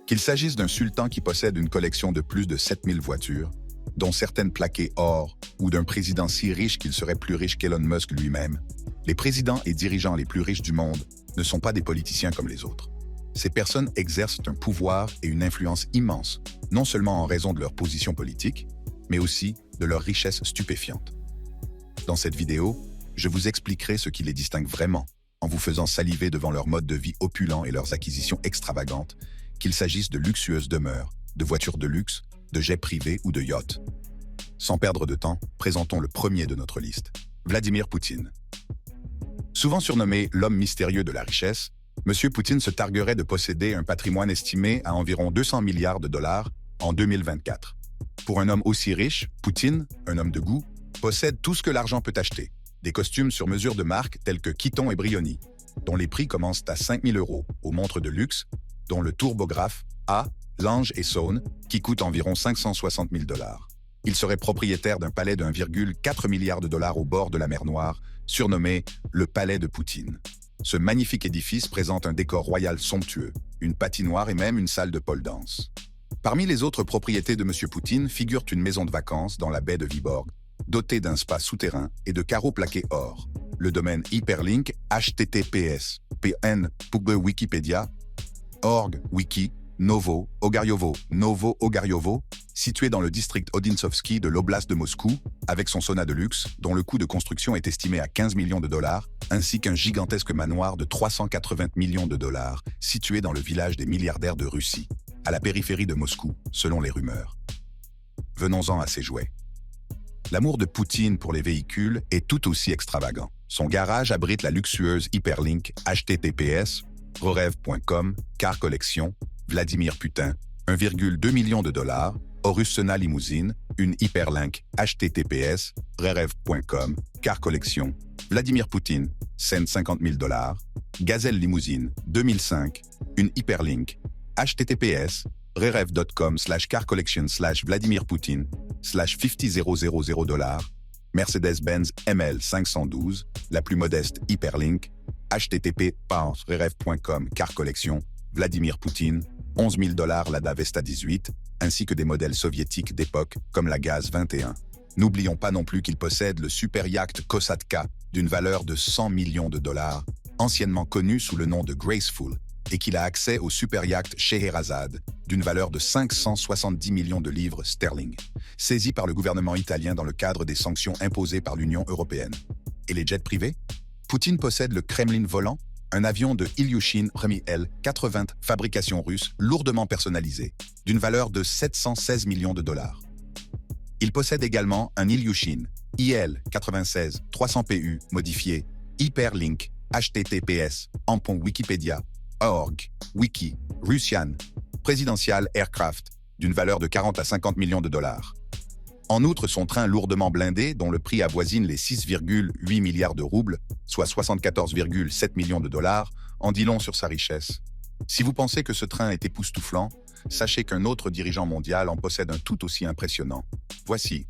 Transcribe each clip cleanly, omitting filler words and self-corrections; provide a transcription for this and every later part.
Qu'il s'agisse d'un sultan qui possède une collection de plus de 7000 voitures, dont certaines plaquées or, ou d'un président si riche qu'il serait plus riche qu'Elon Musk lui-même, les présidents et dirigeants les plus riches du monde ne sont pas des politiciens comme les autres. Ces personnes exercent un pouvoir et une influence immense, non seulement en raison de leur position politique, mais aussi de leur richesse stupéfiante. Dans cette vidéo, je vous expliquerai ce qui les distingue vraiment, en vous faisant saliver devant leur mode de vie opulent et leurs acquisitions extravagantes, qu'il s'agisse de luxueuses demeures, de voitures de luxe, de jets privés ou de yachts. Sans perdre de temps, présentons le premier de notre liste, Vladimir Poutine. Souvent surnommé l'homme mystérieux de la richesse, M. Poutine se targuerait de posséder un patrimoine estimé à environ 200 milliards de dollars en 2024. Pour un homme aussi riche, Poutine, un homme de goût, possède tout ce que l'argent peut acheter. Des costumes sur mesure de marque tels que Kiton et Brioni, dont les prix commencent à 5 000 €, aux montres de luxe, dont le tourbographe A, Lange et Saône, qui coûte environ 560 000 $. Il serait propriétaire d'un palais de 1,4 milliard de dollars au bord de la mer Noire, surnommé le Palais de Poutine. Ce magnifique édifice présente un décor royal somptueux, une patinoire et même une salle de pole dance. Parmi les autres propriétés de M. Poutine figure une maison de vacances dans la baie de Vyborg, dotée d'un spa souterrain et de carreaux plaqués or. Le domaine Hyperlink https pn Wikipédia org wiki Novo Ogaryovo, situé dans le district Odintsovski de l'oblast de Moscou, avec son sauna de luxe, dont le coût de construction est estimé à 15 millions de dollars, ainsi qu'un gigantesque manoir de 380 millions de dollars, situé dans le village des milliardaires de Russie, à la périphérie de Moscou, selon les rumeurs. Venons-en à ses jouets. L'amour de Poutine pour les véhicules est tout aussi extravagant. Son garage abrite la luxueuse Hyperlink https rerev.com car collection Vladimir Putin, 1,2 million de dollars, Horus Sena limousine, une Hyperlink https rerev.com car collection Vladimir Poutine, Sen 50 000 $, Gazelle limousine 2005, une Hyperlink https rerev.com/car collection /Vladimir Poutine /50000 $, Mercedes-Benz ML 512, la plus modeste Hyperlink, http://rerev.com car collection Vladimir Poutine, 11 000 $ Lada Vesta 18, ainsi que des modèles soviétiques d'époque comme la Gaz 21. N'oublions pas non plus qu'il possède le super yacht Kosatka d'une valeur de 100 millions de dollars, anciennement connu sous le nom de Graceful, et qu'il a accès au super yacht Scheherazade d'une valeur de 570 millions de livres sterling, saisi par le gouvernement italien dans le cadre des sanctions imposées par l'Union européenne. Et les jets privés? Poutine possède le Kremlin volant, un avion de Ilyushin Il-80 fabrication russe lourdement personnalisé, d'une valeur de 716 millions de dollars. Il possède également un Ilyushin IL-96 300 PU modifié Hyperlink https Wikipédia org wiki Russian Presidential Aircraft d'une valeur de 40 à 50 millions de dollars. En outre, son train lourdement blindé, dont le prix avoisine les 6,8 milliards de roubles, soit 74,7 millions de dollars, en dit long sur sa richesse. Si vous pensez que ce train est époustouflant, sachez qu'un autre dirigeant mondial en possède un tout aussi impressionnant. Voici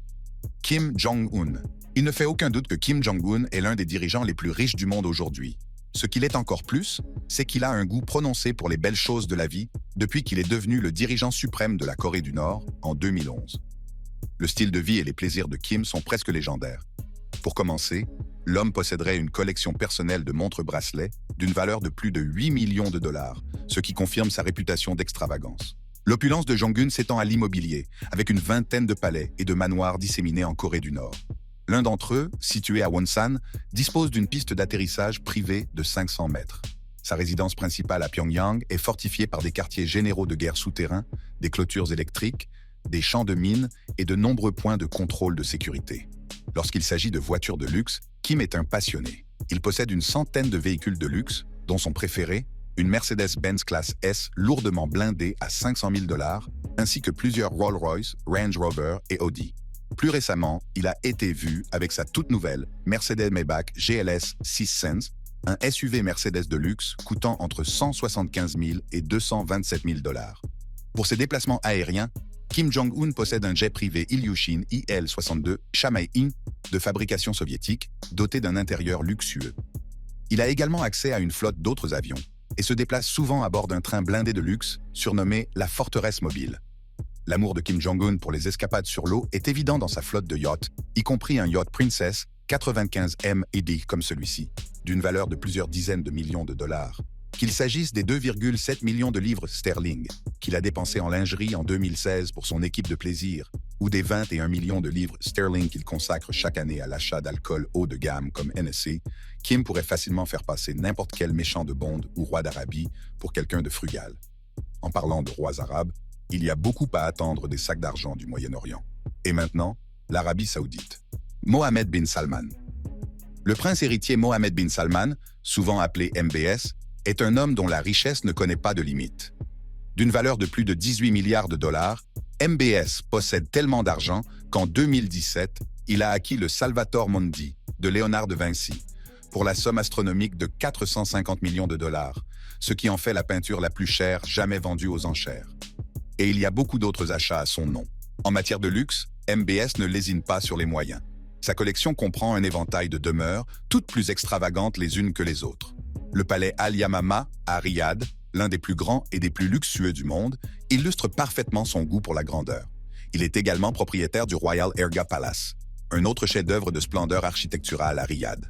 Kim Jong-un. Il ne fait aucun doute que Kim Jong-un est l'un des dirigeants les plus riches du monde aujourd'hui. Ce qu'il est encore plus, c'est qu'il a un goût prononcé pour les belles choses de la vie depuis qu'il est devenu le dirigeant suprême de la Corée du Nord en 2011. Le style de vie et les plaisirs de Kim sont presque légendaires. Pour commencer, l'homme posséderait une collection personnelle de montres-bracelets d'une valeur de plus de 8 millions de dollars, ce qui confirme sa réputation d'extravagance. L'opulence de Jong-un s'étend à l'immobilier, avec une vingtaine de palais et de manoirs disséminés en Corée du Nord. L'un d'entre eux, situé à Wonsan, dispose d'une piste d'atterrissage privée de 500 mètres. Sa résidence principale à Pyongyang est fortifiée par des quartiers généraux de guerre souterrains, des clôtures électriques, des champs de mines et de nombreux points de contrôle de sécurité. Lorsqu'il s'agit de voitures de luxe, Kim est un passionné. Il possède une centaine de véhicules de luxe, dont son préféré, une Mercedes-Benz classe S lourdement blindée à 500 000 $, ainsi que plusieurs Rolls-Royce, Range Rover et Audi. Plus récemment, il a été vu avec sa toute nouvelle Mercedes-Maybach GLS 600, un SUV Mercedes de luxe coûtant entre 175 000 et 227 000 $. Pour ses déplacements aériens, Kim Jong-un possède un jet privé Ilyushin Il-62 Shamaï-In de fabrication soviétique, doté d'un intérieur luxueux. Il a également accès à une flotte d'autres avions, et se déplace souvent à bord d'un train blindé de luxe surnommé la forteresse mobile. L'amour de Kim Jong-un pour les escapades sur l'eau est évident dans sa flotte de yachts, y compris un yacht Princess 95M ED comme celui-ci, d'une valeur de plusieurs dizaines de millions de dollars. Qu'il s'agisse des 2,7 millions de livres sterling qu'il a dépensés en lingerie en 2016 pour son équipe de plaisir, ou des 21 millions de livres sterling qu'il consacre chaque année à l'achat d'alcool haut de gamme comme NSC, Kim pourrait facilement faire passer n'importe quel méchant de Bond ou roi d'Arabie pour quelqu'un de frugal. En parlant de rois arabes, il y a beaucoup à attendre des sacs d'argent du Moyen-Orient. Et maintenant, l'Arabie Saoudite. Mohammed bin Salman. Le prince héritier Mohammed bin Salman, souvent appelé MBS, est un homme dont la richesse ne connaît pas de limite. D'une valeur de plus de 18 milliards de dollars, MBS possède tellement d'argent qu'en 2017, il a acquis le Salvator Mundi de Léonard de Vinci pour la somme astronomique de 450 millions de dollars, ce qui en fait la peinture la plus chère jamais vendue aux enchères. Et il y a beaucoup d'autres achats à son nom. En matière de luxe, MBS ne lésine pas sur les moyens. Sa collection comprend un éventail de demeures, toutes plus extravagantes les unes que les autres. Le palais Al-Yamama, à Riyad, l'un des plus grands et des plus luxueux du monde, illustre parfaitement son goût pour la grandeur. Il est également propriétaire du Royal Erga Palace, un autre chef-d'œuvre de splendeur architecturale à Riyad.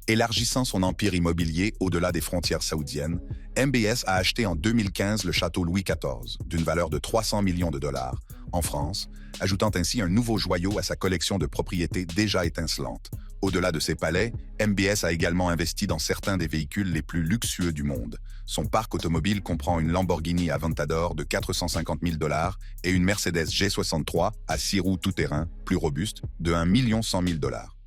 Élargissant son empire immobilier au-delà des frontières saoudiennes, MBS a acheté en 2015 le château Louis XIV, d'une valeur de 300 millions de dollars, en France, ajoutant ainsi un nouveau joyau à sa collection de propriétés déjà étincelantes. Au-delà de ses palais, MBS a également investi dans certains des véhicules les plus luxueux du monde. Son parc automobile comprend une Lamborghini Aventador de 450 000 dollars et une Mercedes G63 à 6 roues tout-terrain, plus robuste, de 1 100 000 dollars.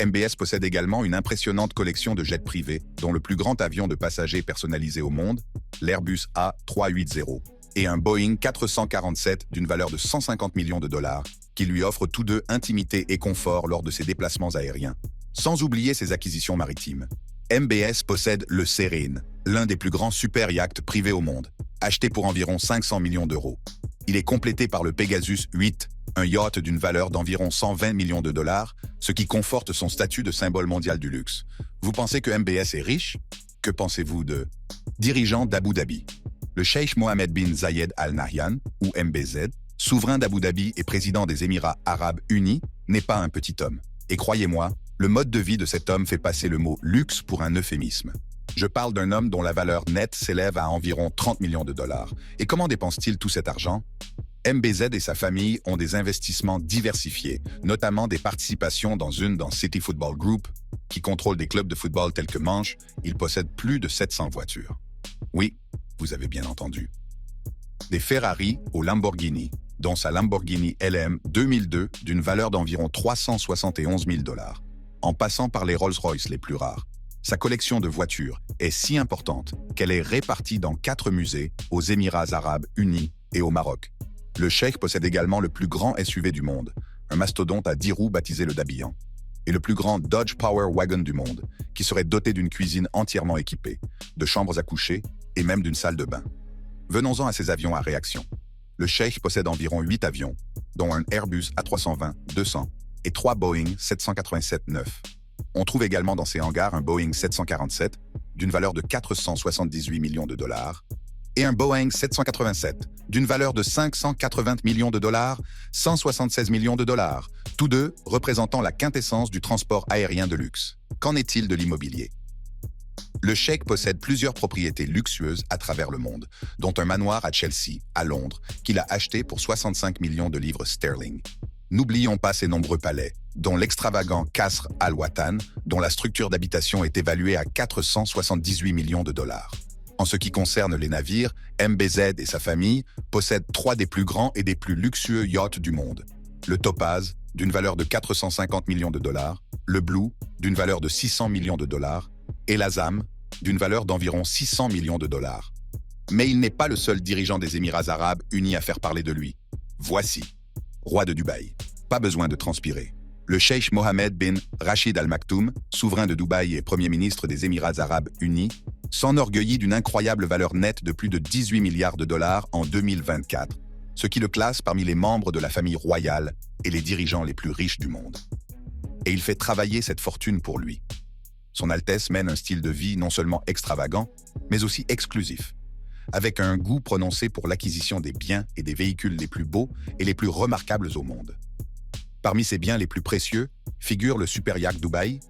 MBS possède également une impressionnante collection de jets privés, dont le plus grand avion de passagers personnalisé au monde, l'Airbus A380, et un Boeing 447 d'une valeur de 150 millions de dollars, qui lui offrent tous deux intimité et confort lors de ses déplacements aériens. Sans oublier ses acquisitions maritimes. MBS possède le Serene, l'un des plus grands super yachts privés au monde, acheté pour environ 500 millions d'euros. Il est complété par le Pegasus 8, un yacht d'une valeur d'environ 120 millions de dollars, ce qui conforte son statut de symbole mondial du luxe. Vous pensez que MBS est riche? Que pensez-vous de dirigeant d'Abu Dhabi? Le cheikh Mohammed bin Zayed Al Nahyan, ou MBZ, souverain d'Abu Dhabi et président des Émirats arabes unis, n'est pas un petit homme. Et croyez-moi, le mode de vie de cet homme fait passer le mot luxe pour un euphémisme. Je parle d'un homme dont la valeur nette s'élève à environ 30 millions de dollars. Et comment dépense-t-il tout cet argent? MBZ et sa famille ont des investissements diversifiés, notamment des participations dans City Football Group, qui contrôle des clubs de football tels que Manche. Il possède plus de 700 voitures. Oui, vous avez bien entendu. Des Ferrari aux Lamborghini, dont sa Lamborghini LM 2002 d'une valeur d'environ 371 000 dollars, en passant par les Rolls-Royce les plus rares. Sa collection de voitures est si importante qu'elle est répartie dans 4 musées aux Émirats arabes unis et au Maroc. Le cheikh possède également le plus grand SUV du monde, un mastodonte à 10 roues baptisé le Dabian, et le plus grand Dodge Power Wagon du monde, qui serait doté d'une cuisine entièrement équipée, de chambres à coucher et même d'une salle de bain. Venons-en à ses avions à réaction. Le cheikh possède environ 8 avions, dont un Airbus A320-200 et 3 Boeing 787-9. On trouve également dans ses hangars un Boeing 747 d'une valeur de 478 millions de dollars et un Boeing 787 d'une valeur de 580 millions de dollars, 176 millions de dollars, tous deux représentant la quintessence du transport aérien de luxe. Qu'en est-il de l'immobilier? Le cheikh possède plusieurs propriétés luxueuses à travers le monde, dont un manoir à Chelsea, à Londres, qu'il a acheté pour 65 millions de livres sterling. N'oublions pas ses nombreux palais, dont l'extravagant Qasr Al-Watan, dont la structure d'habitation est évaluée à 478 millions de dollars. En ce qui concerne les navires, MBZ et sa famille possèdent 3 des plus grands et des plus luxueux yachts du monde. Le Topaz, d'une valeur de 450 millions de dollars, le Blue, d'une valeur de 600 millions de dollars, et l'Azam, d'une valeur d'environ 600 millions de dollars. Mais il n'est pas le seul dirigeant des Émirats arabes unis à faire parler de lui. Voici, roi de Dubaï. Pas besoin de transpirer. Le cheikh Mohammed bin Rachid Al Maktoum, souverain de Dubaï et premier ministre des Émirats arabes unis, s'enorgueillit d'une incroyable valeur nette de plus de 18 milliards de dollars en 2024, ce qui le classe parmi les membres de la famille royale et les dirigeants les plus riches du monde. Et il fait travailler cette fortune pour lui. Son Altesse mène un style de vie non seulement extravagant, mais aussi exclusif, avec un goût prononcé pour l'acquisition des biens et des véhicules les plus beaux et les plus remarquables au monde. Parmi ses biens les plus précieux figure le super yacht Dubaï,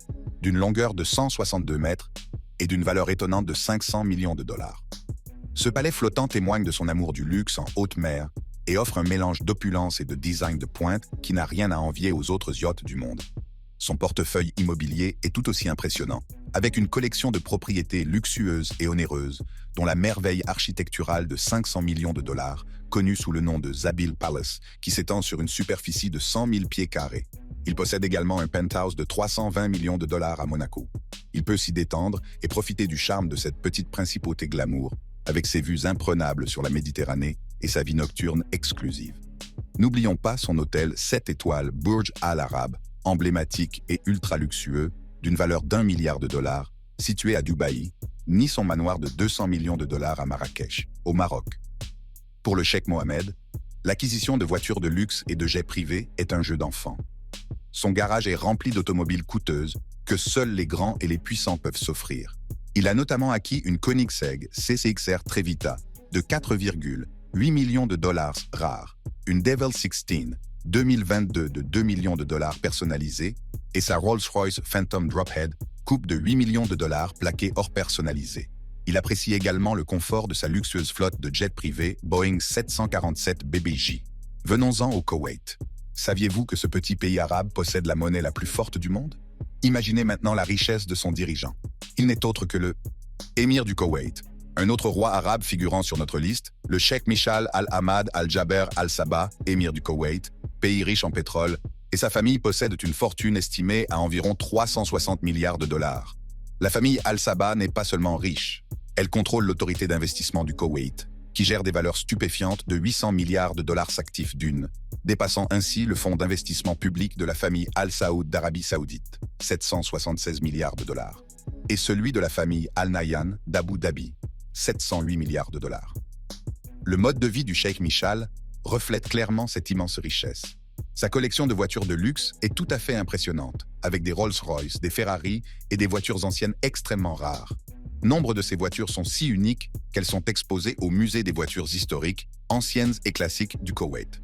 d'une longueur de 162 mètres et d'une valeur étonnante de 500 millions de dollars. Ce palais flottant témoigne de son amour du luxe en haute mer et offre un mélange d'opulence et de design de pointe qui n'a rien à envier aux autres yachts du monde. Son portefeuille immobilier est tout aussi impressionnant, avec une collection de propriétés luxueuses et onéreuses, dont la merveille architecturale de 500 millions de dollars, connue sous le nom de Zabil Palace, qui s'étend sur une superficie de 100 000 pieds carrés. Il possède également un penthouse de 320 millions de dollars à Monaco. Il peut s'y détendre et profiter du charme de cette petite principauté glamour, avec ses vues imprenables sur la Méditerranée et sa vie nocturne exclusive. N'oublions pas son hôtel 7 étoiles Burj Al Arab, emblématique et ultra luxueux, d'une valeur d'1 milliard de dollars, situé à Dubaï, ni son manoir de 200 millions de dollars à Marrakech, au Maroc. Pour le cheikh Mohammed, l'acquisition de voitures de luxe et de jets privés est un jeu d'enfant. Son garage est rempli d'automobiles coûteuses que seuls les grands et les puissants peuvent s'offrir. Il a notamment acquis une Koenigsegg CCXR Trevita de 4,8 millions de dollars rare, une Devil 16 2022 de 2 millions de dollars personnalisée et sa Rolls-Royce Phantom Drophead coupe de 8 millions de dollars plaquée hors personnalisé. Il apprécie également le confort de sa luxueuse flotte de jets privés Boeing 747 BBJ. Venons-en au Koweït. Saviez-vous que ce petit pays arabe possède la monnaie la plus forte du monde? Imaginez maintenant la richesse de son dirigeant. Il n'est autre que le émir du Koweït. Un autre roi arabe figurant sur notre liste, le cheikh Mishal Al-Ahmad Al-Jaber Al-Sabah, émir du Koweït, pays riche en pétrole, et sa famille possède une fortune estimée à environ 360 milliards de dollars. La famille Al-Sabah n'est pas seulement riche, elle contrôle l'autorité d'investissement du Koweït, qui gère des valeurs stupéfiantes de 800 milliards de dollars actifs d'une, dépassant ainsi le fonds d'investissement public de la famille Al-Saoud d'Arabie Saoudite, 776 milliards de dollars, et celui de la famille Al-Nahyan d'Abu Dhabi, 708 milliards de dollars. Le mode de vie du cheikh Mishal reflète clairement cette immense richesse. Sa collection de voitures de luxe est tout à fait impressionnante, avec des Rolls-Royce, des Ferrari et des voitures anciennes extrêmement rares. Nombre de ces voitures sont si uniques qu'elles sont exposées au musée des voitures historiques, anciennes et classiques du Koweït.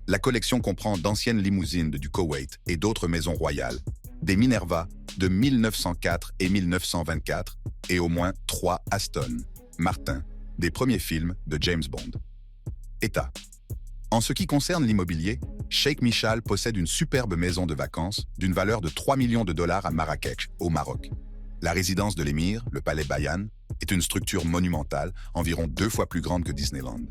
La collection comprend d'anciennes limousines du Koweït et d'autres maisons royales, des Minerva de 1904 et 1924 et au moins 3 Aston Martin, des premiers films de James Bond. État. En ce qui concerne l'immobilier, Cheikh Mishal possède une superbe maison de vacances d'une valeur de 3 millions de dollars à Marrakech, au Maroc. La résidence de l'émir, le palais Bayan, est une structure monumentale, environ 2 fois plus grande que Disneyland.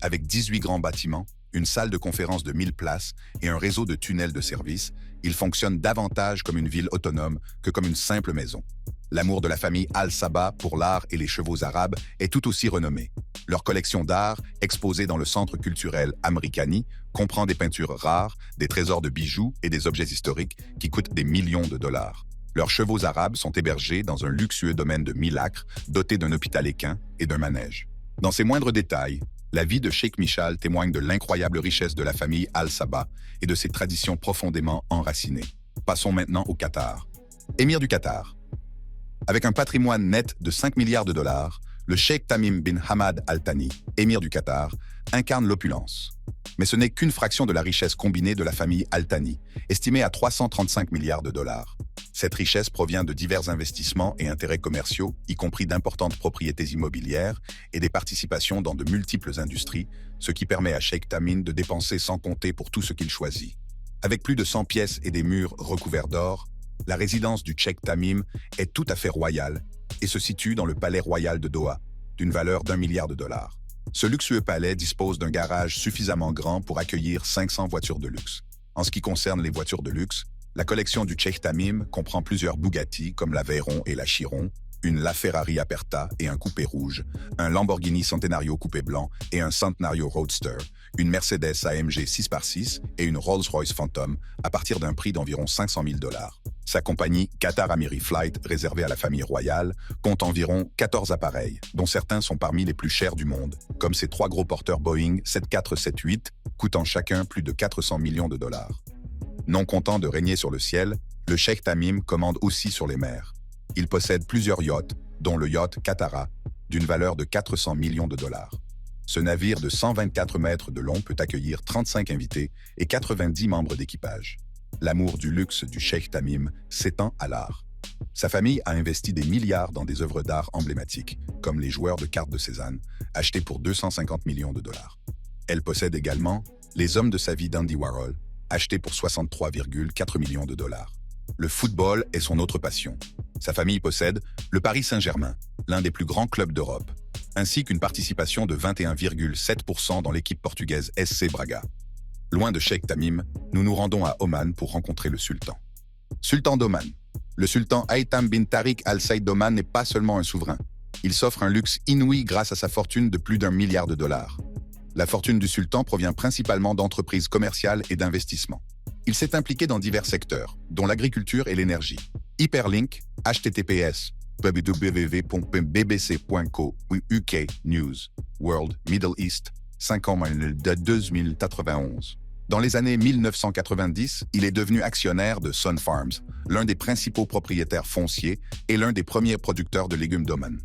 Avec 18 grands bâtiments, une salle de conférence de 1000 places et un réseau de tunnels de service, il fonctionne davantage comme une ville autonome que comme une simple maison. L'amour de la famille Al-Sabah pour l'art et les chevaux arabes est tout aussi renommé. Leur collection d'art, exposée dans le centre culturel Amrikani, comprend des peintures rares, des trésors de bijoux et des objets historiques qui coûtent des millions de dollars. Leurs chevaux arabes sont hébergés dans un luxueux domaine de 1000 acres, doté d'un hôpital équin et d'un manège. Dans ses moindres détails, la vie de Cheikh Mishal témoigne de l'incroyable richesse de la famille Al-Sabah et de ses traditions profondément enracinées. Passons maintenant au Qatar. Émir du Qatar. Avec un patrimoine net de 5 milliards de dollars, le cheikh Tamim bin Hamad Al Thani, émir du Qatar, incarne l'opulence. Mais ce n'est qu'une fraction de la richesse combinée de la famille Al Thani, estimée à 335 milliards de dollars. Cette richesse provient de divers investissements et intérêts commerciaux, y compris d'importantes propriétés immobilières et des participations dans de multiples industries, ce qui permet à Cheikh Tamim de dépenser sans compter pour tout ce qu'il choisit. Avec plus de 100 pièces et des murs recouverts d'or, la résidence du cheikh Tamim est tout à fait royale et se situe dans le palais royal de Doha, d'une valeur d'1 milliard de dollars. Ce luxueux palais dispose d'un garage suffisamment grand pour accueillir 500 voitures de luxe. En ce qui concerne les voitures de luxe, la collection du cheikh Tamim comprend plusieurs Bugatti comme la Veyron et la Chiron, une LaFerrari Aperta et un coupé rouge, un Lamborghini Centenario coupé blanc et un Centenario Roadster, une Mercedes AMG 6x6 et une Rolls-Royce Phantom à partir d'un prix d'environ 500 000 dollars. Sa compagnie, Qatar Amiri Flight, réservée à la famille royale, compte environ 14 appareils, dont certains sont parmi les plus chers du monde, comme ses 3 gros porteurs Boeing 7478, coûtant chacun plus de 400 millions de dollars. Non content de régner sur le ciel, le cheikh Tamim commande aussi sur les mers. Il possède plusieurs yachts, dont le yacht Katara, d'une valeur de 400 millions de dollars. Ce navire de 124 mètres de long peut accueillir 35 invités et 90 membres d'équipage. L'amour du luxe du Cheikh Tamim s'étend à l'art. Sa famille a investi des milliards dans des œuvres d'art emblématiques, comme les joueurs de cartes de Cézanne, achetés pour 250 millions de dollars. Elle possède également les hommes de sa vie d'Andy Warhol, achetés pour 63,4 millions de dollars. Le football est son autre passion. Sa famille possède le Paris Saint-Germain, l'un des plus grands clubs d'Europe, ainsi qu'une participation de 21,7% dans l'équipe portugaise SC Braga. Loin de Cheikh Tamim, nous nous rendons à Oman pour rencontrer le sultan. Sultan d'Oman. Le sultan Haytham bin Tariq Al Said d'Oman n'est pas seulement un souverain. Il s'offre un luxe inouï grâce à sa fortune de plus d'1 milliard de dollars. La fortune du sultan provient principalement d'entreprises commerciales et d'investissements. Il s'est impliqué dans divers secteurs, dont l'agriculture et l'énergie. Hyperlink, https www.bbc.co UK News, World, Middle East, 5 ans de 2091. Dans les années 1990, il est devenu actionnaire de Sun Farms, l'un des principaux propriétaires fonciers et l'un des premiers producteurs de légumes d'Oman.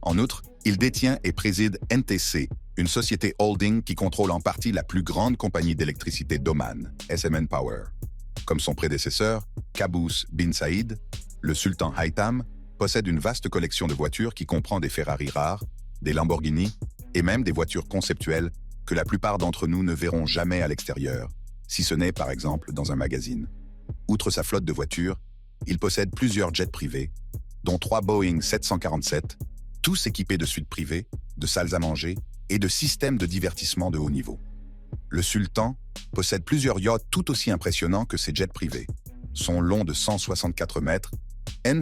En outre, il détient et préside NTC, une société holding qui contrôle en partie la plus grande compagnie d'électricité d'Oman, SMN Power. Comme son prédécesseur, Qaboos bin Saïd, le sultan Haytham possède une vaste collection de voitures qui comprend des Ferrari rares, des Lamborghini et même des voitures conceptuelles que la plupart d'entre nous ne verront jamais à l'extérieur, si ce n'est par exemple dans un magazine. Outre sa flotte de voitures, il possède plusieurs jets privés, dont 3 Boeing 747, tous équipés de suites privées, de salles à manger et de systèmes de divertissement de haut niveau. Le sultan possède plusieurs yachts tout aussi impressionnants que ses jets privés. Son long de 164 mètres,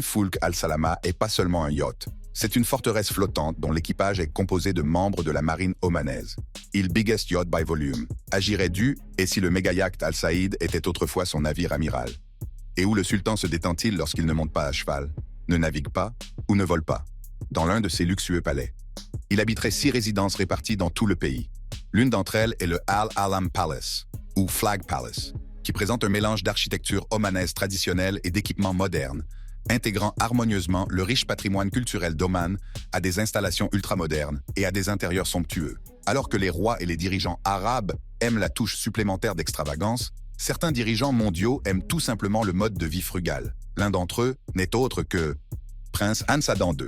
Fulk Al-Salama est pas seulement un yacht, c'est une forteresse flottante dont l'équipage est composé de membres de la marine omanaise. Il biggest yacht by volume, agirait dû et si le méga-yacht Al-Saïd était autrefois son navire amiral. Et où le sultan se détend-il lorsqu'il ne monte pas à cheval, ne navigue pas ou ne vole pas? Dans l'un de ses luxueux palais. Il habiterait 6 résidences réparties dans tout le pays. L'une d'entre elles est le Al-Alam Palace, ou Flag Palace, qui présente un mélange d'architecture omanaise traditionnelle et d'équipements modernes, intégrant harmonieusement le riche patrimoine culturel d'Oman à des installations ultramodernes et à des intérieurs somptueux. Alors que les rois et les dirigeants arabes aiment la touche supplémentaire d'extravagance, certains dirigeants mondiaux aiment tout simplement le mode de vie frugal. L'un d'entre eux n'est autre que Prince Hansadan II.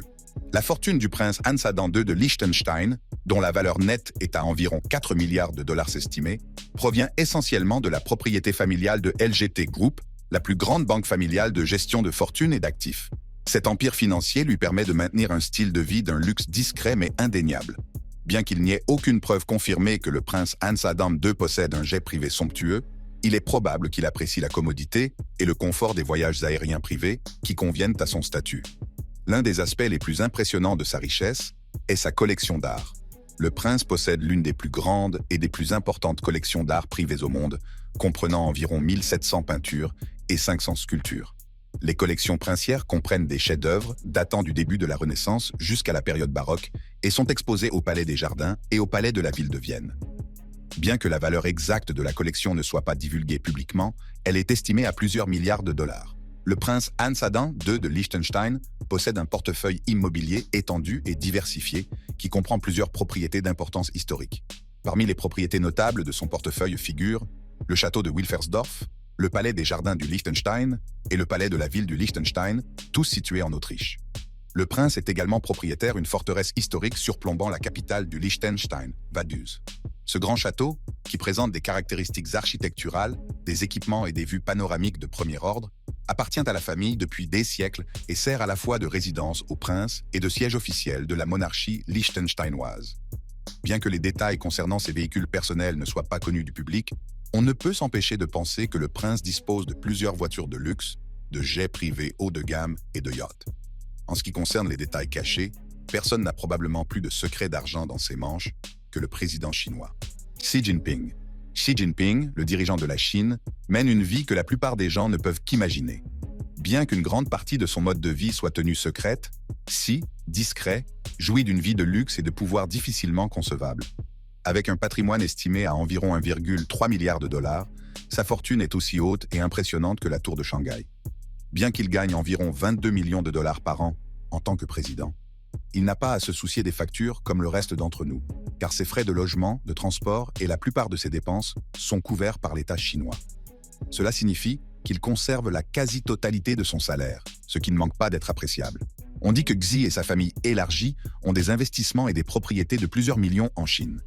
La fortune du prince Hansadan II de Liechtenstein, dont la valeur nette est à environ 4 milliards de dollars estimés, provient essentiellement de la propriété familiale de LGT Group, la plus grande banque familiale de gestion de fortune et d'actifs. Cet empire financier lui permet de maintenir un style de vie d'un luxe discret mais indéniable. Bien qu'il n'y ait aucune preuve confirmée que le prince Hansadan II possède un jet privé somptueux, il est probable qu'il apprécie la commodité et le confort des voyages aériens privés qui conviennent à son statut. L'un des aspects les plus impressionnants de sa richesse est sa collection d'art. Le prince possède l'une des plus grandes et des plus importantes collections d'art privées au monde, comprenant environ 1700 peintures et 500 sculptures. Les collections princières comprennent des chefs-d'œuvre datant du début de la Renaissance jusqu'à la période baroque et sont exposés au Palais des Jardins et au Palais de la Ville de Vienne. Bien que la valeur exacte de la collection ne soit pas divulguée publiquement, elle est estimée à plusieurs milliards de dollars. Le prince Hansadan II de Liechtenstein possède un portefeuille immobilier étendu et diversifié qui comprend plusieurs propriétés d'importance historique. Parmi les propriétés notables de son portefeuille figurent le château de Wilfersdorf, le palais des jardins du Liechtenstein et le palais de la ville du Liechtenstein, tous situés en Autriche. Le prince est également propriétaire d'une forteresse historique surplombant la capitale du Liechtenstein, Vaduz. Ce grand château, qui présente des caractéristiques architecturales, des équipements et des vues panoramiques de premier ordre, appartient à la famille depuis des siècles et sert à la fois de résidence au prince et de siège officiel de la monarchie liechtensteinoise. Bien que les détails concernant ses véhicules personnels ne soient pas connus du public, on ne peut s'empêcher de penser que le prince dispose de plusieurs voitures de luxe, de jets privés haut de gamme et de yachts. En ce qui concerne les détails cachés, personne n'a probablement plus de secret d'argent dans ses manches que le président chinois. Xi Jinping. Xi Jinping, le dirigeant de la Chine, mène une vie que la plupart des gens ne peuvent qu'imaginer. Bien qu'une grande partie de son mode de vie soit tenue secrète, Xi, discret, jouit d'une vie de luxe et de pouvoir difficilement concevable. Avec un patrimoine estimé à environ 1,3 milliard de dollars, sa fortune est aussi haute et impressionnante que la tour de Shanghai. Bien qu'il gagne environ 22 millions de dollars par an en tant que président, il n'a pas à se soucier des factures comme le reste d'entre nous, car ses frais de logement, de transport et la plupart de ses dépenses sont couverts par l'État chinois. Cela signifie qu'il conserve la quasi-totalité de son salaire, ce qui ne manque pas d'être appréciable. On dit que Xi et sa famille élargie ont des investissements et des propriétés de plusieurs millions en Chine.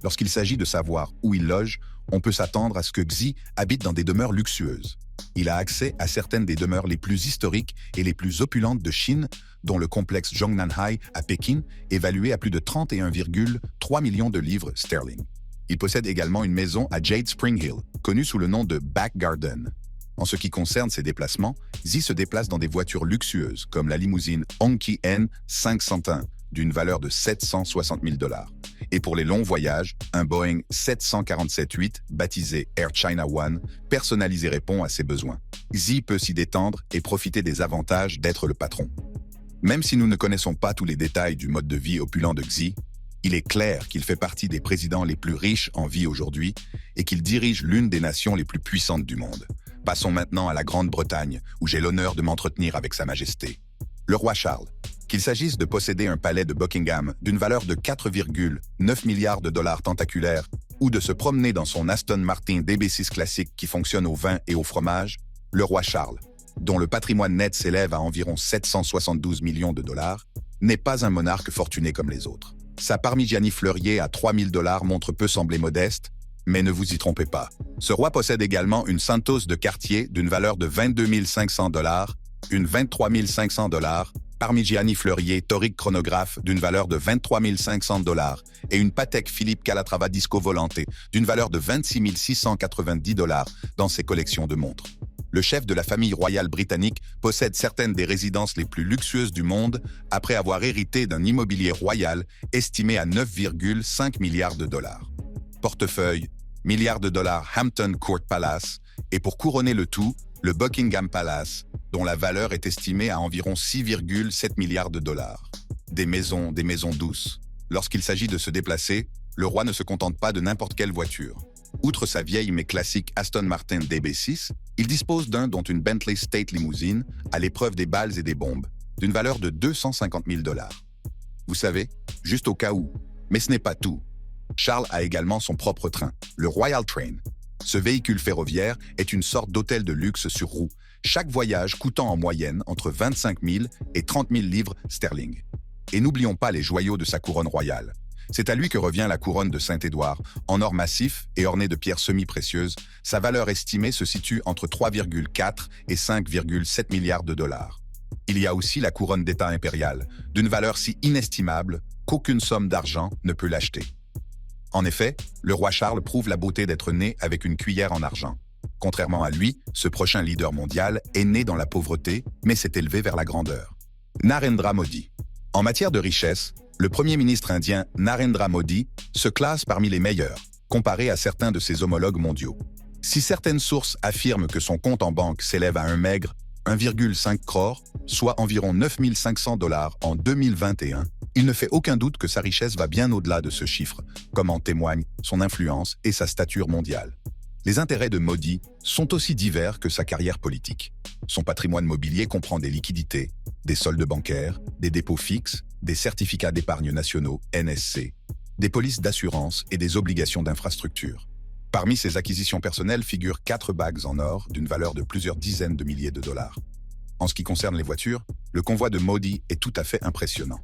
Lorsqu'il s'agit de savoir où il loge, on peut s'attendre à ce que Xi habite dans des demeures luxueuses. Il a accès à certaines des demeures les plus historiques et les plus opulentes de Chine, dont le complexe Zhongnanhai à Pékin, évalué à plus de 31,3 millions de livres sterling. Il possède également une maison à Jade Spring Hill, connue sous le nom de Back Garden. En ce qui concerne ses déplacements, Xi se déplace dans des voitures luxueuses, comme la limousine Hongqi N501, d'une valeur de 760 000 $. Et pour les longs voyages, un Boeing 747-8, baptisé Air China One, personnalisé répond à ses besoins. Xi peut s'y détendre et profiter des avantages d'être le patron. Même si nous ne connaissons pas tous les détails du mode de vie opulent de Xi, il est clair qu'il fait partie des présidents les plus riches en vie aujourd'hui et qu'il dirige l'une des nations les plus puissantes du monde. Passons maintenant à la Grande-Bretagne, où j'ai l'honneur de m'entretenir avec Sa Majesté. Le roi Charles. Qu'il s'agisse de posséder un palais de Buckingham d'une valeur de 4,9 milliards de dollars tentaculaires ou de se promener dans son Aston Martin DB6 classique qui fonctionne au vin et au fromage, le roi Charles, dont le patrimoine net s'élève à environ 772 millions de dollars, n'est pas un monarque fortuné comme les autres. Sa Parmigiani Fleurier à 3 000 $ montre peu sembler modeste, mais ne vous y trompez pas. Ce roi possède également une Santos de Cartier d'une valeur de 22 500 $, une 23 500 $, Parmigiani Fleurier Tauric chronographe d'une valeur de 23 500 $ et une Patek Philippe Calatrava Disco Volante d'une valeur de 26 690 $ dans ses collections de montres. Le chef de la famille royale britannique possède certaines des résidences les plus luxueuses du monde après avoir hérité d'un immobilier royal estimé à 9,5 milliards de dollars. Portefeuille, milliards de dollars Hampton Court Palace et pour couronner le tout, le Buckingham Palace, dont la valeur est estimée à environ 6,7 milliards de dollars. Des maisons douces. Lorsqu'il s'agit de se déplacer, le roi ne se contente pas de n'importe quelle voiture. Outre sa vieille mais classique Aston Martin DB6, il dispose d'un dont une Bentley State Limousine à l'épreuve des balles et des bombes, d'une valeur de 250 000 $. Vous savez, juste au cas où. Mais ce n'est pas tout. Charles a également son propre train, le Royal Train. Ce véhicule ferroviaire est une sorte d'hôtel de luxe sur roues, chaque voyage coûtant en moyenne entre 25 000 et 30 000 livres sterling. Et n'oublions pas les joyaux de sa couronne royale. C'est à lui que revient la couronne de Saint-Édouard, en or massif et ornée de pierres semi-précieuses. Sa valeur estimée se situe entre 3,4 et 5,7 milliards de dollars. Il y a aussi la couronne d'État impériale, d'une valeur si inestimable qu'aucune somme d'argent ne peut l'acheter. En effet, le roi Charles prouve la beauté d'être né avec une cuillère en argent. Contrairement à lui, ce prochain leader mondial est né dans la pauvreté, mais s'est élevé vers la grandeur. Narendra Modi. En matière de richesse, le Premier ministre indien Narendra Modi se classe parmi les meilleurs, comparé à certains de ses homologues mondiaux. Si certaines sources affirment que son compte en banque s'élève à un maigre 1,5 crore, soit environ 9 500 $ en 2021, il ne fait aucun doute que sa richesse va bien au-delà de ce chiffre, comme en témoignent son influence et sa stature mondiale. Les intérêts de Modi sont aussi divers que sa carrière politique. Son patrimoine mobilier comprend des liquidités, des soldes bancaires, des dépôts fixes, des certificats d'épargne nationaux NSC, des polices d'assurance et des obligations d'infrastructure. Parmi ses acquisitions personnelles figurent 4 bagues en or d'une valeur de plusieurs dizaines de milliers de dollars. En ce qui concerne les voitures, le convoi de Modi est tout à fait impressionnant.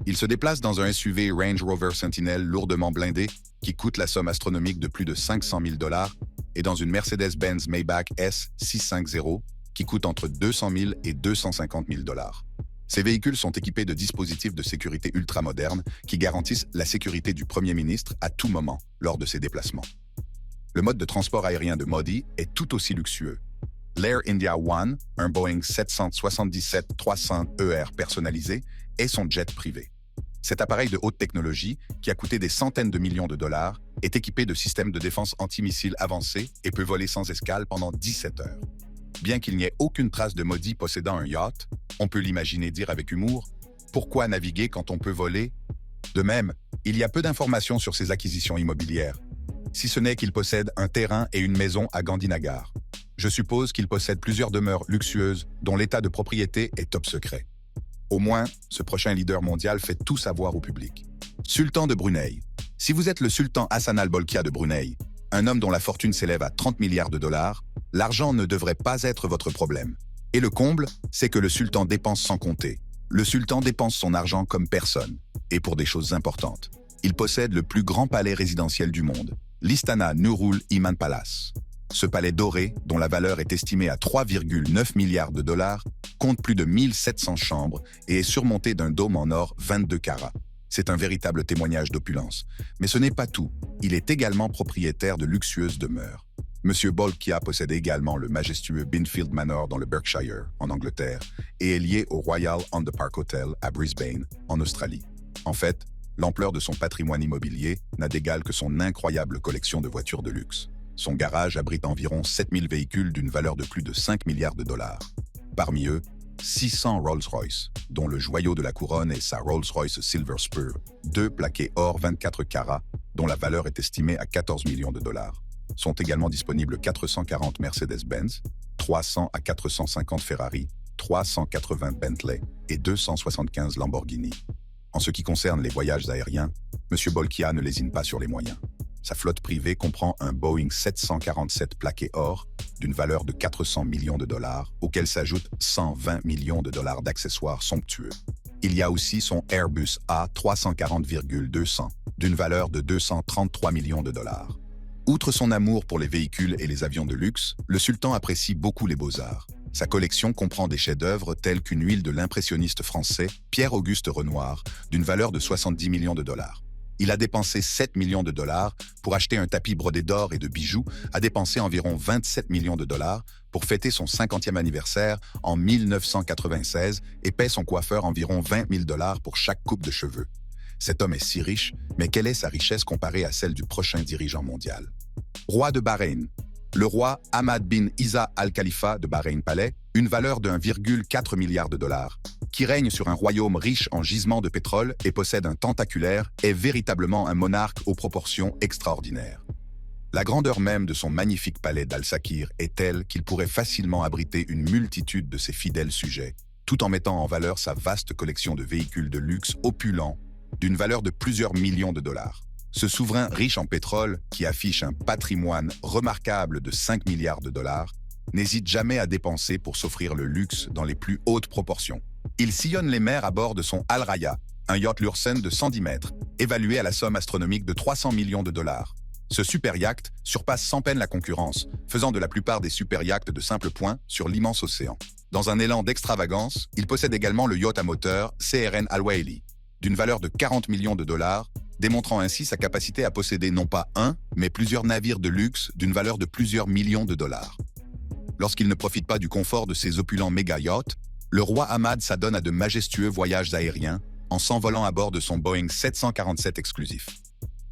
Il se déplace dans un SUV Range Rover Sentinel lourdement blindé qui coûte la somme astronomique de plus de 500 000 $ et dans une Mercedes-Benz Maybach S650 qui coûte entre 200 000 et 250 000 $. Ces véhicules sont équipés de dispositifs de sécurité ultramodernes qui garantissent la sécurité du Premier ministre à tout moment lors de ses déplacements. Le mode de transport aérien de Modi est tout aussi luxueux. L'Air India One, un Boeing 777-300ER personnalisé, est son jet privé. Cet appareil de haute technologie, qui a coûté des centaines de millions de dollars, est équipé de systèmes de défense antimissiles avancés et peut voler sans escale pendant 17 heures. Bien qu'il n'y ait aucune trace de Modi possédant un yacht, on peut l'imaginer dire avec humour « Pourquoi naviguer quand on peut voler ?» De même, il y a peu d'informations sur ses acquisitions immobilières. si ce n'est qu'il possède un terrain et une maison à Gandhinagar. Je suppose qu'il possède plusieurs demeures luxueuses dont l'état de propriété est top secret. Au moins, ce prochain leader mondial fait tout savoir au public. Sultan de Brunei. Si vous êtes le sultan Hassan al-Bolkiah de Brunei, un homme dont la fortune s'élève à 30 milliards de dollars, l'argent ne devrait pas être votre problème. Et le comble, c'est que le sultan dépense sans compter. Le sultan dépense son argent comme personne, et pour des choses importantes. Il possède le plus grand palais résidentiel du monde, l'Istana Nurul Iman Palace. Ce palais doré, dont la valeur est estimée à 3,9 milliards de dollars, compte plus de 1700 chambres et est surmonté d'un dôme en or 22 carats. C'est un véritable témoignage d'opulence. Mais ce n'est pas tout. Il est également propriétaire de luxueuses demeures. Monsieur Bolkiah possède également le majestueux Binfield Manor dans le Berkshire, en Angleterre, et est lié au Royal on the Park Hotel à Brisbane, en Australie. En fait, l'ampleur de son patrimoine immobilier n'a d'égal que son incroyable collection de voitures de luxe. Son garage abrite environ 7000 véhicules d'une valeur de plus de 5 milliards de dollars. Parmi eux, 600 Rolls-Royce, dont le joyau de la couronne est sa Rolls-Royce Silver Spur, 2 plaqués or 24 carats, dont la valeur est estimée à 14 millions de dollars. Sont également disponibles 440 Mercedes-Benz, 300 à 450 Ferrari, 380 Bentley et 275 Lamborghini. En ce qui concerne les voyages aériens, M. Bolkiah ne lésine pas sur les moyens. Sa flotte privée comprend un Boeing 747 plaqué or d'une valeur de 400 millions de dollars, auquel s'ajoutent 120 millions de dollars d'accessoires somptueux. Il y a aussi son Airbus A340,200 d'une valeur de 233 millions de dollars. Outre son amour pour les véhicules et les avions de luxe, le sultan apprécie beaucoup les beaux-arts. Sa collection comprend des chefs-d'œuvre tels qu'une huile de l'impressionniste français Pierre-Auguste Renoir d'une valeur de 70 millions de dollars. Il a dépensé 7 millions de dollars pour acheter un tapis brodé d'or et de bijoux, a dépensé environ 27 millions de dollars pour fêter son 50e anniversaire en 1996 et paie son coiffeur environ 20 000 dollars pour chaque coupe de cheveux. Cet homme est si riche, mais quelle est sa richesse comparée à celle du prochain dirigeant mondial? Roi de Bahreïn. Le roi Hamad bin Isa al-Khalifa de Bahreïn Palais, une valeur de 1,4 milliard de dollars, qui règne sur un royaume riche en gisements de pétrole et possède un tentaculaire, est véritablement un monarque aux proportions extraordinaires. La grandeur même de son magnifique palais d'Al-Sakir est telle qu'il pourrait facilement abriter une multitude de ses fidèles sujets, tout en mettant en valeur sa vaste collection de véhicules de luxe opulents, d'une valeur de plusieurs millions de dollars. Ce souverain riche en pétrole, qui affiche un patrimoine remarquable de 5 milliards de dollars, n'hésite jamais à dépenser pour s'offrir le luxe dans les plus hautes proportions. Il sillonne les mers à bord de son Al Raya, un yacht Lursen de 110 mètres, évalué à la somme astronomique de 300 millions de dollars. Ce super yacht surpasse sans peine la concurrence, faisant de la plupart des super yachts de simple point sur l'immense océan. Dans un élan d'extravagance, il possède également le yacht à moteur CRN Al Waili, d'une valeur de 40 millions de dollars, démontrant ainsi sa capacité à posséder non pas un, mais plusieurs navires de luxe d'une valeur de plusieurs millions de dollars. Lorsqu'il ne profite pas du confort de ses opulents méga-yachts, le roi Hamad s'adonne à de majestueux voyages aériens en s'envolant à bord de son Boeing 747 exclusif.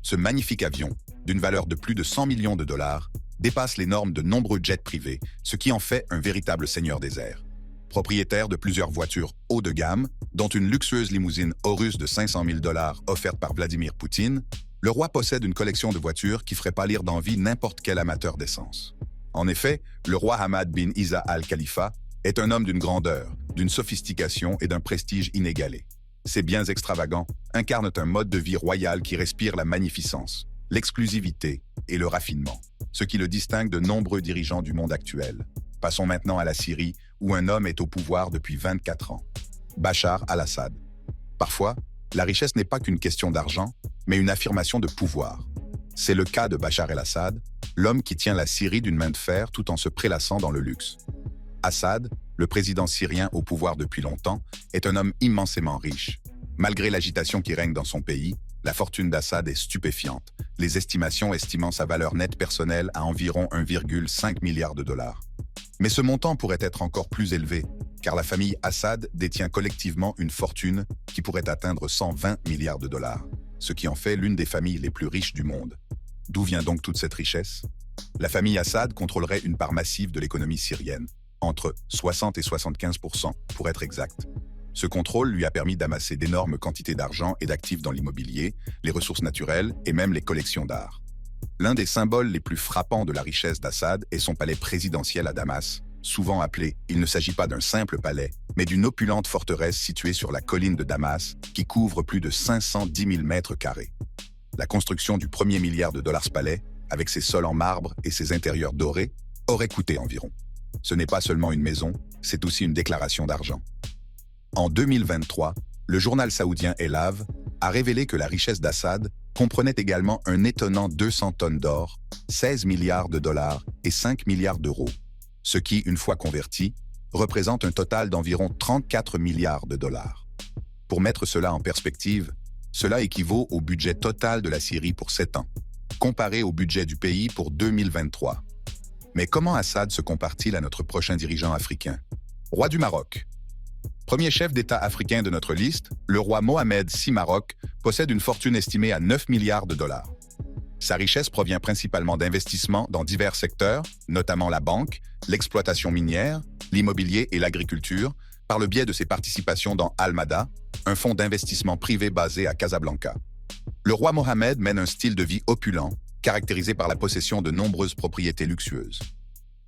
Ce magnifique avion, d'une valeur de plus de 100 millions de dollars, dépasse les normes de nombreux jets privés, ce qui en fait un véritable seigneur des airs. Propriétaire de plusieurs voitures haut de gamme, dont une luxueuse limousine Horus de 500 000 dollars offerte par Vladimir Poutine, le roi possède une collection de voitures qui ferait pâlir d'envie n'importe quel amateur d'essence. En effet, le roi Hamad bin Isa al-Khalifa est un homme d'une grandeur, d'une sophistication et d'un prestige inégalés. Ses biens extravagants incarnent un mode de vie royal qui respire la magnificence, l'exclusivité et le raffinement, ce qui le distingue de nombreux dirigeants du monde actuel. Passons maintenant à la Syrie, où un homme est au pouvoir depuis 24 ans. Bachar al-Assad. Parfois, la richesse n'est pas qu'une question d'argent, mais une affirmation de pouvoir. C'est le cas de Bachar el-Assad, l'homme qui tient la Syrie d'une main de fer tout en se prélassant dans le luxe. Assad, le président syrien au pouvoir depuis longtemps, est un homme immensément riche. Malgré l'agitation qui règne dans son pays, la fortune d'Assad est stupéfiante, les estimations estimant sa valeur nette personnelle à environ 1,5 milliard de dollars. Mais ce montant pourrait être encore plus élevé, car la famille Assad détient collectivement une fortune qui pourrait atteindre 120 milliards de dollars, ce qui en fait l'une des familles les plus riches du monde. D'où vient donc toute cette richesse? La famille Assad contrôlerait une part massive de l'économie syrienne, entre 60 et 75% pour être exact. Ce contrôle lui a permis d'amasser d'énormes quantités d'argent et d'actifs dans l'immobilier, les ressources naturelles et même les collections d'art. L'un des symboles les plus frappants de la richesse d'Assad est son palais présidentiel à Damas, souvent appelé, il ne s'agit pas d'un simple palais, mais d'une opulente forteresse située sur la colline de Damas, qui couvre plus de 510 000 mètres carrés. La construction du premier milliard de dollars palais, avec ses sols en marbre et ses intérieurs dorés, aurait coûté environ. Ce n'est pas seulement une maison, c'est aussi une déclaration d'argent. En 2023, le journal saoudien Elav a révélé que la richesse d'Assad comprenait également un étonnant 200 tonnes d'or, 16 milliards de dollars et 5 milliards d'euros, ce qui, une fois converti, représente un total d'environ 34 milliards de dollars. Pour mettre cela en perspective, cela équivaut au budget total de la Syrie pour 7 ans, comparé au budget du pays pour 2023. Mais comment Assad se compare-t-il à notre prochain dirigeant africain? Roi du Maroc. Premier chef d'État africain de notre liste, le roi Mohamed VI Maroc possède une fortune estimée à 9 milliards de dollars. Sa richesse provient principalement d'investissements dans divers secteurs, notamment la banque, l'exploitation minière, l'immobilier et l'agriculture, par le biais de ses participations dans Al-Mada, un fonds d'investissement privé basé à Casablanca. Le roi Mohamed mène un style de vie opulent, caractérisé par la possession de nombreuses propriétés luxueuses.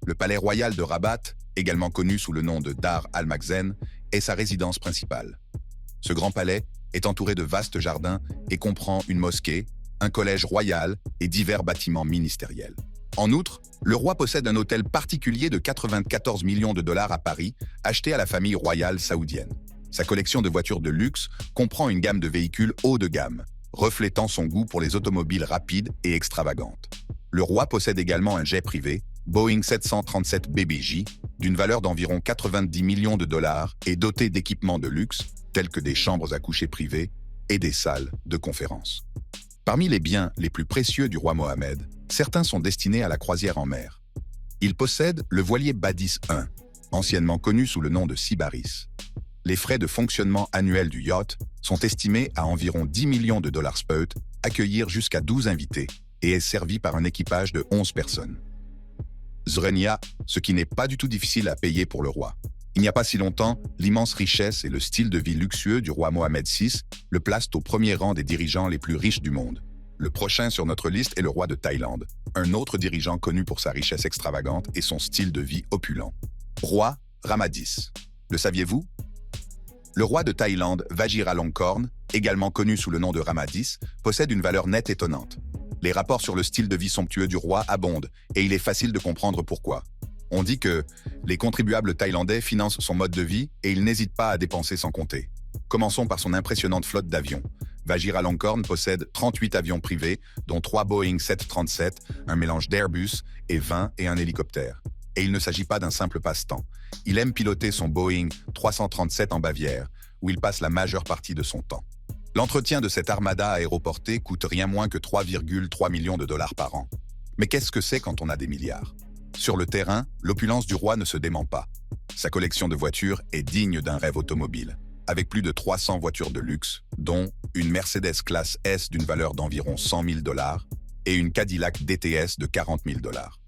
Le palais royal de Rabat, également connu sous le nom de Dar al-Makhzen, est sa résidence principale. Ce grand palais est entouré de vastes jardins et comprend une mosquée, un collège royal et divers bâtiments ministériels. En outre, le roi possède un hôtel particulier de 94 millions de dollars à Paris, acheté à la famille royale saoudienne. Sa collection de voitures de luxe comprend une gamme de véhicules haut de gamme, reflétant son goût pour les automobiles rapides et extravagantes. Le roi possède également un jet privé, Boeing 737 BBJ, d'une valeur d'environ 90 millions de dollars et doté d'équipements de luxe, tels que des chambres à coucher privées et des salles de conférence. Parmi les biens les plus précieux du roi Mohamed, certains sont destinés à la croisière en mer. Il possède le voilier Badis I, anciennement connu sous le nom de Sybaris. Les frais de fonctionnement annuels du yacht sont estimés à environ 10 millions de dollars peut accueillir jusqu'à 12 invités et est servi par un équipage de 11 personnes. Zrenia, ce qui n'est pas du tout difficile à payer pour le roi. Il n'y a pas si longtemps, l'immense richesse et le style de vie luxueux du roi Mohamed VI le placent au premier rang des dirigeants les plus riches du monde. Le prochain sur notre liste est le roi de Thaïlande, un autre dirigeant connu pour sa richesse extravagante et son style de vie opulent. Roi Ramadis. Le saviez-vous? Le roi de Thaïlande, Vajiralongkorn, également connu sous le nom de Ramadis, possède une valeur nette étonnante. Les rapports sur le style de vie somptueux du roi abondent, et il est facile de comprendre pourquoi. On dit que les contribuables thaïlandais financent son mode de vie et il n'hésite pas à dépenser sans compter. Commençons par son impressionnante flotte d'avions. Vajiralongkorn possède 38 avions privés, dont 3 Boeing 737, un mélange d'Airbus et 20 et un hélicoptère. Et il ne s'agit pas d'un simple passe-temps. Il aime piloter son Boeing 337 en Bavière, où il passe la majeure partie de son temps. L'entretien de cette armada aéroportée coûte rien moins que 3,3 millions de dollars par an. Mais qu'est-ce que c'est quand on a des milliards? Sur le terrain, l'opulence du roi ne se dément pas. Sa collection de voitures est digne d'un rêve automobile, avec plus de 300 voitures de luxe, dont une Mercedes classe S d'une valeur d'environ 100 000 dollars et une Cadillac DTS de 40 000 dollars.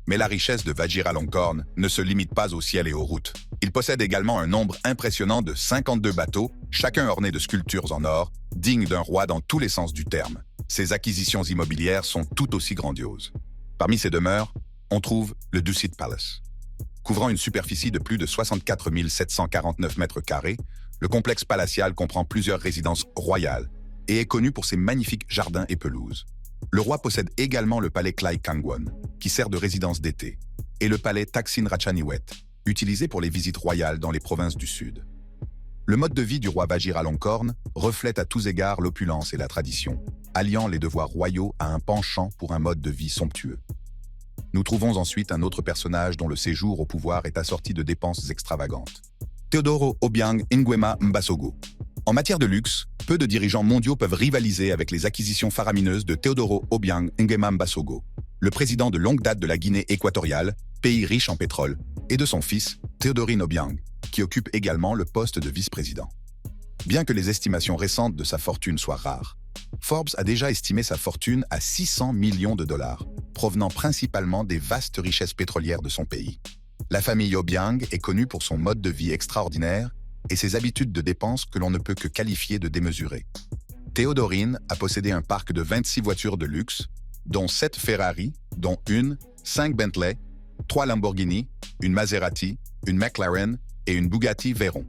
Mais la richesse de Vajiralongkorn ne se limite pas au ciel et aux routes. Il possède également un nombre impressionnant de 52 bateaux, chacun orné de sculptures en or, dignes d'un roi dans tous les sens du terme. Ses acquisitions immobilières sont tout aussi grandioses. Parmi ses demeures, on trouve le Dusit Palace. Couvrant une superficie de plus de 64 749 mètres carrés, le complexe palatial comprend plusieurs résidences royales et est connu pour ses magnifiques jardins et pelouses. Le roi possède également le palais Klai Kangwon, qui sert de résidence d'été, et le palais Taksin Ratchaniwet, utilisé pour les visites royales dans les provinces du Sud. Le mode de vie du roi Vajiralongkorn reflète à tous égards l'opulence et la tradition, alliant les devoirs royaux à un penchant pour un mode de vie somptueux. Nous trouvons ensuite un autre personnage dont le séjour au pouvoir est assorti de dépenses extravagantes. Teodoro Obiang Nguema Mbasogo. En matière de luxe, peu de dirigeants mondiaux peuvent rivaliser avec les acquisitions faramineuses de Teodoro Obiang Nguema Mbasogo, le président de longue date de la Guinée équatoriale, pays riche en pétrole, et de son fils, Théodorine Obiang, qui occupe également le poste de vice-président. Bien que les estimations récentes de sa fortune soient rares, Forbes a déjà estimé sa fortune à 600 millions de dollars, provenant principalement des vastes richesses pétrolières de son pays. La famille Obiang est connue pour son mode de vie extraordinaire et ses habitudes de dépenses que l'on ne peut que qualifier de démesurées. Théodorine a possédé un parc de 26 voitures de luxe, dont 7 Ferrari, dont 5 Bentley, 3 Lamborghini, une Maserati, une McLaren et une Bugatti Veyron.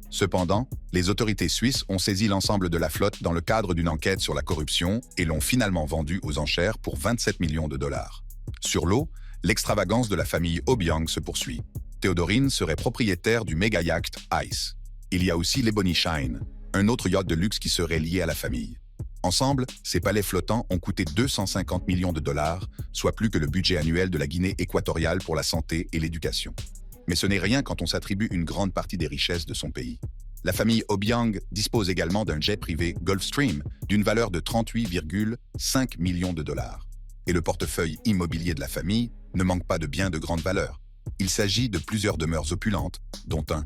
Cependant, les autorités suisses ont saisi l'ensemble de la flotte dans le cadre d'une enquête sur la corruption et l'ont finalement vendue aux enchères pour 27 millions de dollars. Sur l'eau, l'extravagance de la famille Obiang se poursuit. Théodorine serait propriétaire du méga yacht Ice. Il y a aussi l'Ebony Shine, un autre yacht de luxe qui serait lié à la famille. Ensemble, ces palais flottants ont coûté 250 millions de dollars, soit plus que le budget annuel de la Guinée équatoriale pour la santé et l'éducation. Mais ce n'est rien quand on s'attribue une grande partie des richesses de son pays. La famille Obiang dispose également d'un jet privé Gulfstream d'une valeur de 38,5 millions de dollars. Et le portefeuille immobilier de la famille ne manque pas de biens de grande valeur. Il s'agit de plusieurs demeures opulentes, dont un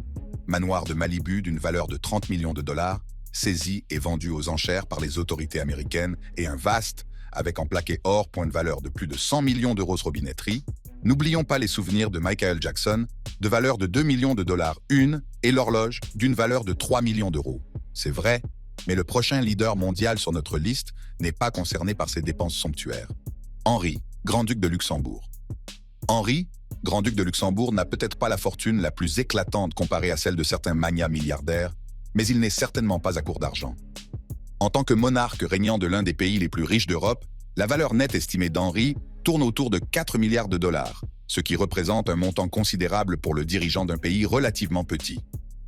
manoir de Malibu d'une valeur de 30 millions de dollars, saisi et vendu aux enchères par les autorités américaines, et un vaste, avec en plaqué or point de valeur de plus de 100 millions d'euros robinetterie. N'oublions pas les souvenirs de Michael Jackson, de valeur de 2 millions de dollars une, et l'horloge d'une valeur de 3 millions d'euros. C'est vrai, mais le prochain leader mondial sur notre liste n'est pas concerné par ces dépenses somptuaires. Henri, grand-duc de Luxembourg. Henri, grand-duc de Luxembourg, n'a peut-être pas la fortune la plus éclatante comparée à celle de certains magnats milliardaires, mais il n'est certainement pas à court d'argent. En tant que monarque régnant de l'un des pays les plus riches d'Europe, la valeur nette estimée d'Henri tourne autour de 4 milliards de dollars, ce qui représente un montant considérable pour le dirigeant d'un pays relativement petit.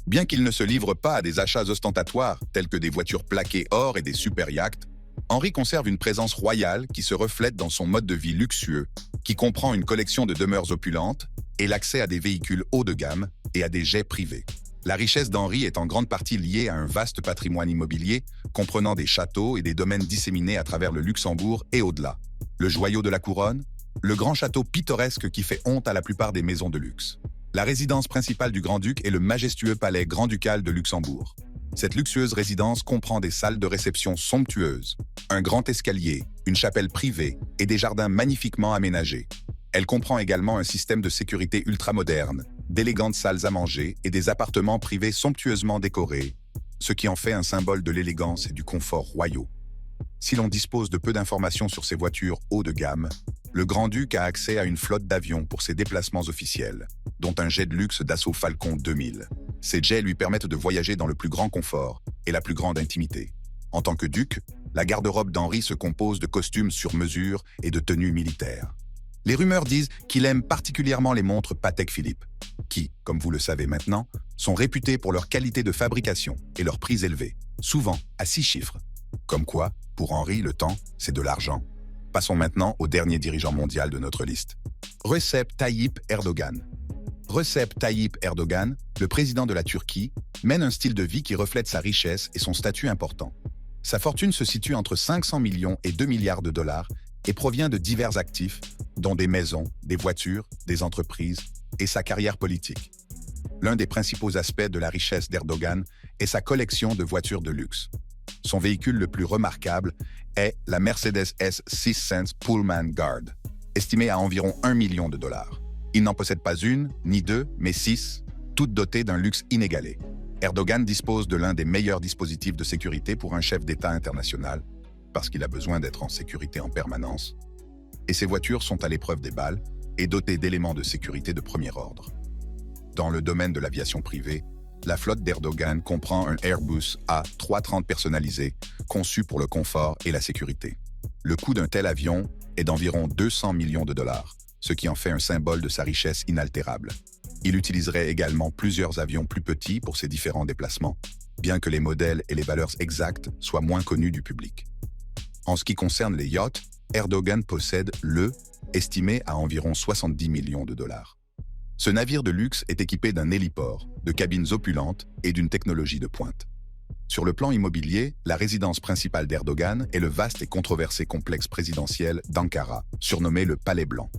Bien qu'il ne se livre pas à des achats ostentatoires tels que des voitures plaquées or et des super yachts, Henri conserve une présence royale qui se reflète dans son mode de vie luxueux, qui comprend une collection de demeures opulentes et l'accès à des véhicules haut de gamme et à des jets privés. La richesse d'Henri est en grande partie liée à un vaste patrimoine immobilier comprenant des châteaux et des domaines disséminés à travers le Luxembourg et au-delà. Le joyau de la couronne, le grand château pittoresque qui fait honte à la plupart des maisons de luxe. La résidence principale du grand-duc est le majestueux palais grand-ducal de Luxembourg. Cette luxueuse résidence comprend des salles de réception somptueuses, un grand escalier, une chapelle privée et des jardins magnifiquement aménagés. Elle comprend également un système de sécurité ultramoderne, d'élégantes salles à manger et des appartements privés somptueusement décorés, ce qui en fait un symbole de l'élégance et du confort royaux. Si l'on dispose de peu d'informations sur ces voitures haut de gamme, le grand-duc a accès à une flotte d'avions pour ses déplacements officiels, dont un jet de luxe Dassault Falcon 2000. Ces jets lui permettent de voyager dans le plus grand confort et la plus grande intimité. En tant que duc, la garde-robe d'Henri se compose de costumes sur mesure et de tenues militaires. Les rumeurs disent qu'il aime particulièrement les montres Patek Philippe, qui, comme vous le savez maintenant, sont réputées pour leur qualité de fabrication et leur prix élevé, souvent à 6 chiffres. Comme quoi, pour Henri, le temps, c'est de l'argent. Passons maintenant au dernier dirigeant mondial de notre liste. Recep Tayyip Erdogan. Recep Tayyip Erdogan, le président de la Turquie, mène un style de vie qui reflète sa richesse et son statut important. Sa fortune se situe entre 500 millions et 2 milliards de dollars et provient de divers actifs, dont des maisons, des voitures, des entreprises et sa carrière politique. L'un des principaux aspects de la richesse d'Erdogan est sa collection de voitures de luxe. Son véhicule le plus remarquable est la Mercedes S600 Pullman Guard, estimée à environ 1 million de dollars. Il n'en possède pas une, ni deux, mais 6, toutes dotées d'un luxe inégalé. Erdogan dispose de l'un des meilleurs dispositifs de sécurité pour un chef d'État international, parce qu'il a besoin d'être en sécurité en permanence. Et ses voitures sont à l'épreuve des balles et dotées d'éléments de sécurité de premier ordre. Dans le domaine de l'aviation privée, la flotte d'Erdogan comprend un Airbus A330 personnalisé, conçu pour le confort et la sécurité. Le coût d'un tel avion est d'environ 200 millions de dollars, ce qui en fait un symbole de sa richesse inaltérable. Il utiliserait également plusieurs avions plus petits pour ses différents déplacements, bien que les modèles et les valeurs exactes soient moins connus du public. En ce qui concerne les yachts, Erdogan possède estimé à environ 70 millions de dollars. Ce navire de luxe est équipé d'un héliport, de cabines opulentes et d'une technologie de pointe. Sur le plan immobilier, la résidence principale d'Erdogan est le vaste et controversé complexe présidentiel d'Ankara, surnommé le Palais Blanc.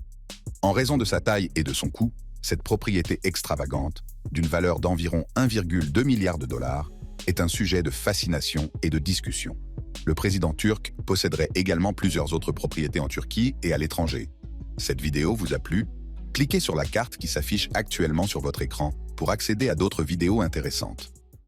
En raison de sa taille et de son coût, cette propriété extravagante, d'une valeur d'environ 1,2 milliard de dollars, est un sujet de fascination et de discussion. Le président turc posséderait également plusieurs autres propriétés en Turquie et à l'étranger. Cette vidéo vous a plu? Cliquez sur la carte qui s'affiche actuellement sur votre écran pour accéder à d'autres vidéos intéressantes.